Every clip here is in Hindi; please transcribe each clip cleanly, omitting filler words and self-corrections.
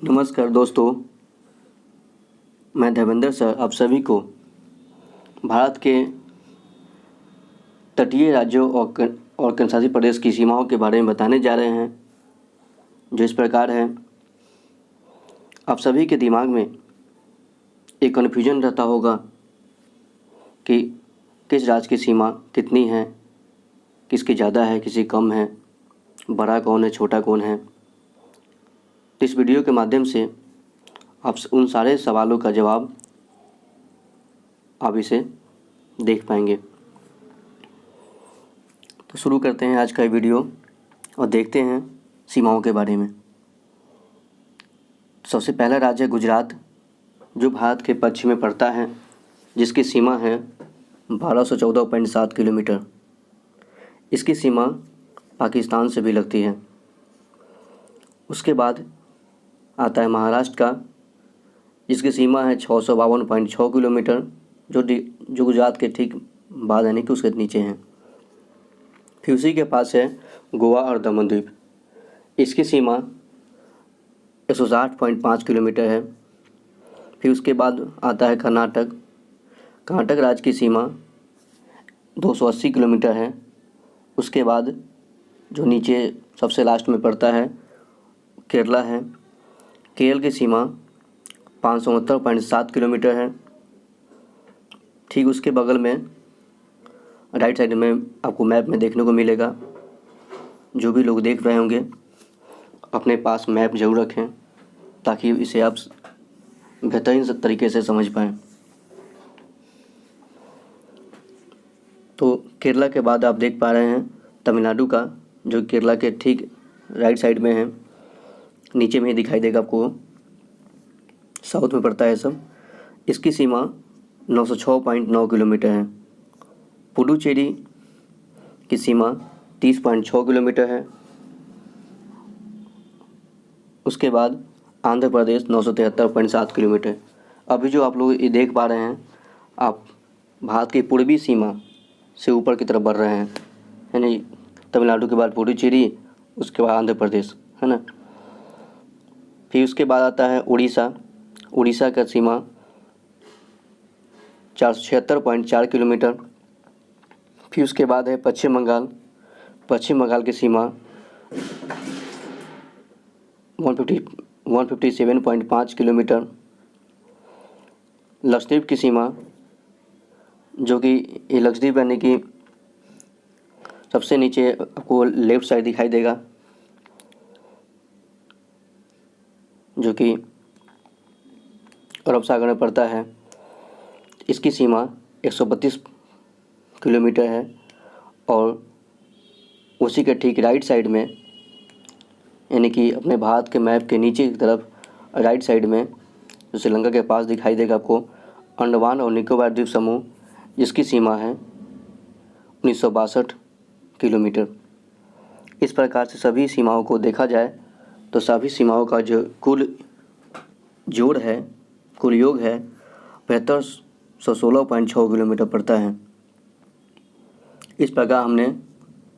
नमस्कार दोस्तों, मैं देवेंद्र सर आप सभी को भारत के तटीय राज्यों और केंद्रशासित प्रदेश की सीमाओं के बारे में बताने जा रहे हैं, जो इस प्रकार है। आप सभी के दिमाग में एक कन्फ्यूजन रहता होगा कि किस राज्य की सीमा कितनी है, किसकी ज़्यादा है, किसी कम है, बड़ा कौन है, छोटा कौन है। इस वीडियो के माध्यम से आप उन सारे सवालों का जवाब आप इसे देख पाएंगे। तो शुरू करते हैं आज का वीडियो और देखते हैं सीमाओं के बारे में। सबसे पहला राज्य है गुजरात, जो भारत के पश्चिम में पड़ता है, जिसकी सीमा है 1214.7 किलोमीटर। इसकी सीमा पाकिस्तान से भी लगती है। उसके बाद आता है महाराष्ट्र का, जिसकी सीमा है 652.6 किलोमीटर, जो गुजरात के ठीक बाद यानी कि उसके नीचे हैं। फिर उसी के पास है गोवा और दमन द्वीप। इसकी सीमा 160.5 किलोमीटर है। फिर उसके बाद आता है कर्नाटक। कर्नाटक राज्य की सीमा 280 किलोमीटर है। उसके बाद जो नीचे सबसे लास्ट में पड़ता है केरला है। केरल की सीमा 569.7 किलोमीटर है। ठीक उसके बगल में राइट साइड में आपको मैप में देखने को मिलेगा। जो भी लोग देख रहे होंगे अपने पास मैप ज़रूर रखें, ताकि इसे आप बेहतरीन तरीके से समझ पाएँ। तो केरला के बाद आप देख पा रहे हैं तमिलनाडु का, जो केरला के ठीक राइट साइड में है। नीचे में ही दिखाई देगा आपको, साउथ में पड़ता है सब। इसकी सीमा 906.9 किलोमीटर है। पुडुचेरी की सीमा 30.6 किलोमीटर है। उसके बाद आंध्र प्रदेश 973.7 किलोमीटर। अभी जो आप लोग ये देख पा रहे हैं, आप भारत की पूर्वी सीमा से ऊपर की तरफ बढ़ रहे हैं, यानी तमिलनाडु के बाद पुडुचेरी, उसके बाद आंध्र प्रदेश, है ना। फिर उसके बाद आता है उड़ीसा। उड़ीसा का सीमा 476.4 किलोमीटर। फिर उसके बाद है पश्चिम बंगाल। पश्चिम बंगाल की सीमा 157.5 किलोमीटर। लक्षद्वीप की सीमा, जो कि ये लक्षद्वीप यानी कि सबसे नीचे आपको लेफ़्ट साइड दिखाई देगा, जो कि अरब सागर में पड़ता है। इसकी सीमा 132 किलोमीटर है। और उसी के ठीक राइट साइड में, यानी कि अपने भारत के मैप के नीचे की तरफ राइट साइड में, जो श्रीलंका के पास दिखाई देगा आपको, अंडमान और निकोबार द्वीप समूह, जिसकी सीमा है 1962 किलोमीटर। इस प्रकार से सभी सीमाओं को देखा जाए तो सभी सीमाओं का जो कुल जोड़ है, कुल योग है, 7516.6 किलोमीटर पड़ता है। इस प्रकार हमने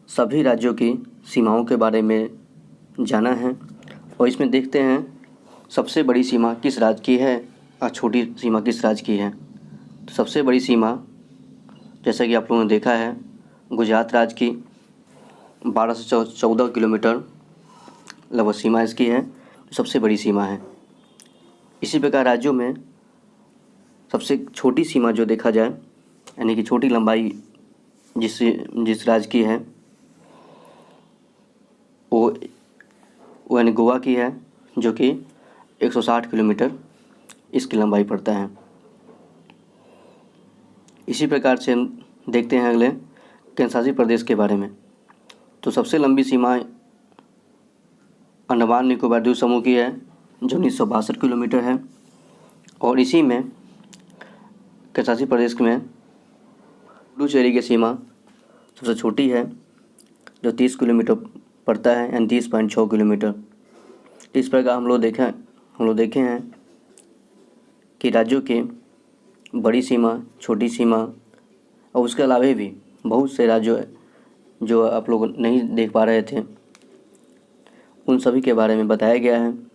सभी राज्यों की सीमाओं के बारे में जाना है। और इसमें देखते हैं सबसे बड़ी सीमा किस राज्य की है और छोटी सीमा किस राज्य की है। तो सबसे बड़ी सीमा, जैसा कि आप लोगों ने देखा है, गुजरात राज्य की 1214 किलोमीटर लगभग सीमा इसकी है, सबसे बड़ी सीमा है। इसी प्रकार राज्यों में सबसे छोटी सीमा जो देखा जाए, यानी कि छोटी लंबाई जिस राज्य की है, वो यानी गोवा की है, जो कि 160 किलोमीटर इसकी लंबाई पड़ता है। इसी प्रकार से हम देखते हैं अगले केंद्रशासित प्रदेश के बारे में। तो सबसे लंबी सीमा अंडमान निकोबार द्वीप समूह की है, जो 1962 किलोमीटर है। और इसी में केंद्रशासित प्रदेश में पुडुचेरी की सीमा सबसे छोटी है, जो 30 किलोमीटर पड़ता है, यानी 30.6 किलोमीटर। इस प्रकार हम लोग देखे हैं कि राज्यों के बड़ी सीमा, छोटी सीमा और उसके अलावा भी बहुत से राज्य जो आप लोग नहीं देख पा रहे थे, उन सभी के बारे में बताया गया है।